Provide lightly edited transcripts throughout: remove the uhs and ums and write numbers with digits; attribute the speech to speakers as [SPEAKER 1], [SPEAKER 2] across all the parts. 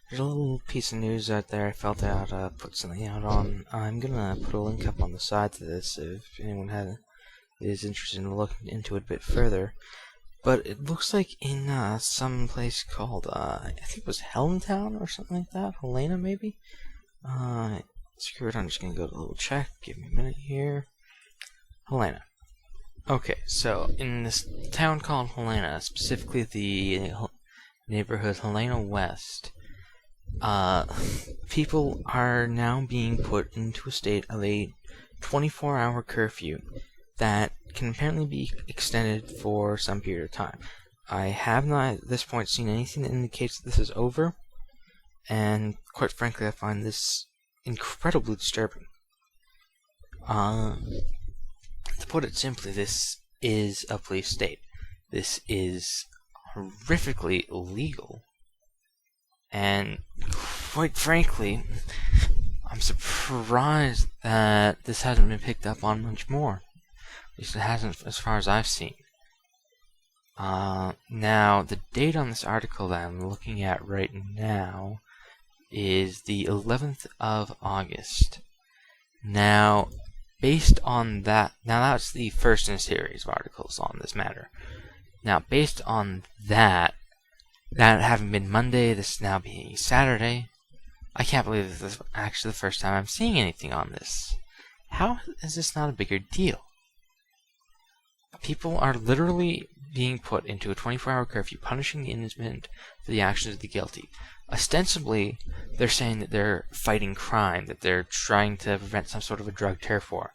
[SPEAKER 1] There's a little piece of news out there I felt I ought to put something out on. I'm gonna put a link up on the side to this if anyone is interested in looking into it a bit further. But it looks like in some place called, I think it was Hellentown or something like that. Helena, maybe? Screw it, I'm just gonna go to a little check. Give me a minute here. Helena. Okay, so in this town called Helena, specifically the neighborhood Helena West, people are now being put into a state of a 24-hour curfew that can apparently be extended for some period of time. I have not at this point seen anything that indicates that this is over, and quite frankly I find this incredibly disturbing. To put it simply, this is a police state. This is horrifically illegal. And quite frankly, I'm surprised that this hasn't been picked up on much more. At least it hasn't as far as I've seen. Now, the date on this article that I'm looking at right now is the 11th of August. Now, based on that, now that's the first in a series of articles on this matter. Now, based on that having been Monday, this now being Saturday, I can't believe this is actually the first time I'm seeing anything on this. How is this not a bigger deal? People are literally being put into a 24-hour curfew, punishing the innocent for the actions of the guilty. Ostensibly, they're saying that they're fighting crime, that they're trying to prevent some sort of a drug tariff war.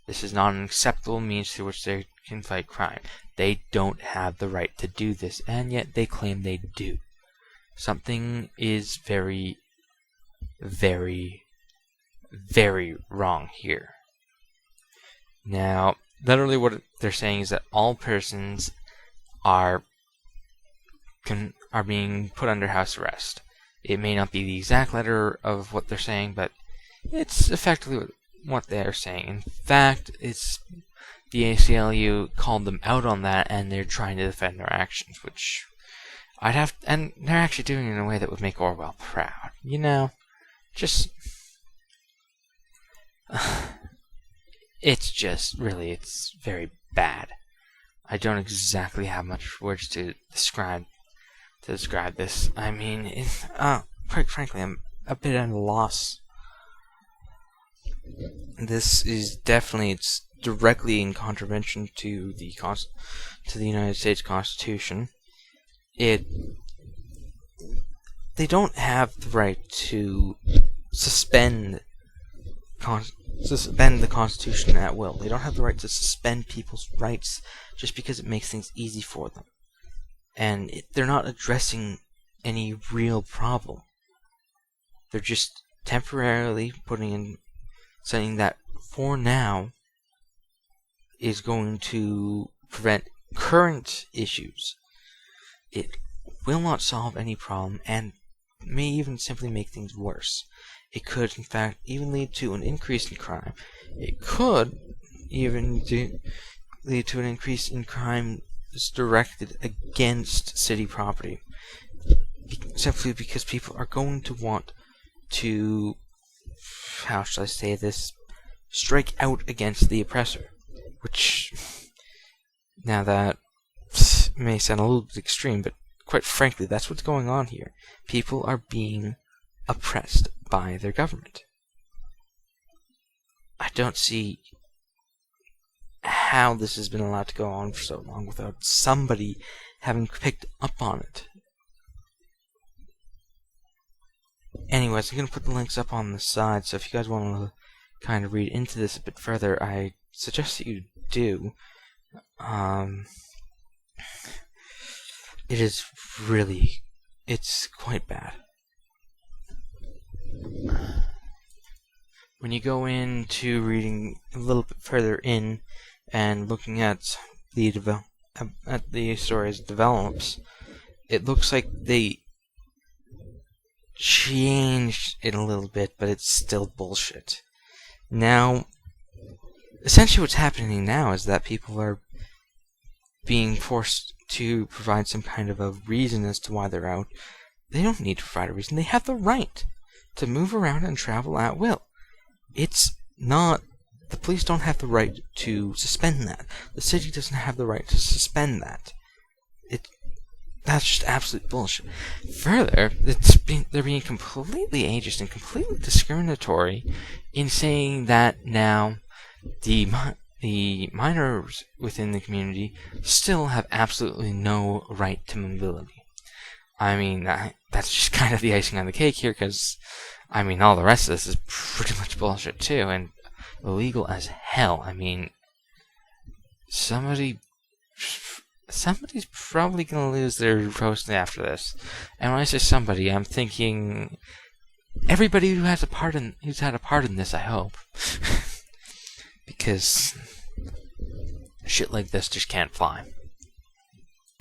[SPEAKER 1] This is not an acceptable means through which they can fight crime. They don't have the right to do this, and yet they claim they do. Something is very, very, very wrong here. Now, literally what they're saying is that all persons are being put under house arrest. It may not be the exact letter of what they're saying, but it's effectively what they're saying. In fact, it's the ACLU called them out on that, and they're trying to defend their actions, which and they're actually doing it in a way that would make Orwell proud. You know, just it's just really, it's very bad. I don't exactly have much words to describe this. I mean, quite frankly, I'm a bit at a loss. This is definitely, it's directly in contravention to the United States Constitution. They don't have the right to suspend the Constitution at will. They don't have the right to suspend people's rights just because it makes things easy for them. And they're not addressing any real problem. They're just temporarily putting in something that, for now, is going to prevent current issues. It will not solve any problem, and may even simply make things worse. It could, in fact, even lead to an increase in crime. It could even lead to an increase in crime directed against city property. Simply because people are going to want to, how shall I say this, strike out against the oppressor. Which, now that may sound a little bit extreme, but quite frankly, that's what's going on here. People are being oppressed by their government. I don't see how this has been allowed to go on for so long without somebody having picked up on it. Anyways, I'm going to put the links up on the side, so if you guys want to kind of read into this a bit further, I suggest that you do. It is really, it's quite bad. When you go into reading a little bit further in and looking at the story as it develops, it looks like they changed it a little bit, but it's still bullshit. Now, essentially what's happening now is that people are being forced to provide some kind of a reason as to why they're out, They don't need to provide a reason. They have the right to move around and travel at will. It's not... The police don't have the right to suspend that. The city doesn't have the right to suspend that. That's just absolute bullshit. Further, they're being completely ageist and completely discriminatory in saying that now the minors within the community still have absolutely no right to mobility. I mean, that's just kind of the icing on the cake here, because, I mean, all the rest of this is pretty much bullshit too, and illegal as hell. I mean, somebody's probably gonna lose their post after this. And when I say somebody, I'm thinking everybody who's had a part in this, I hope. Because shit like this just can't fly.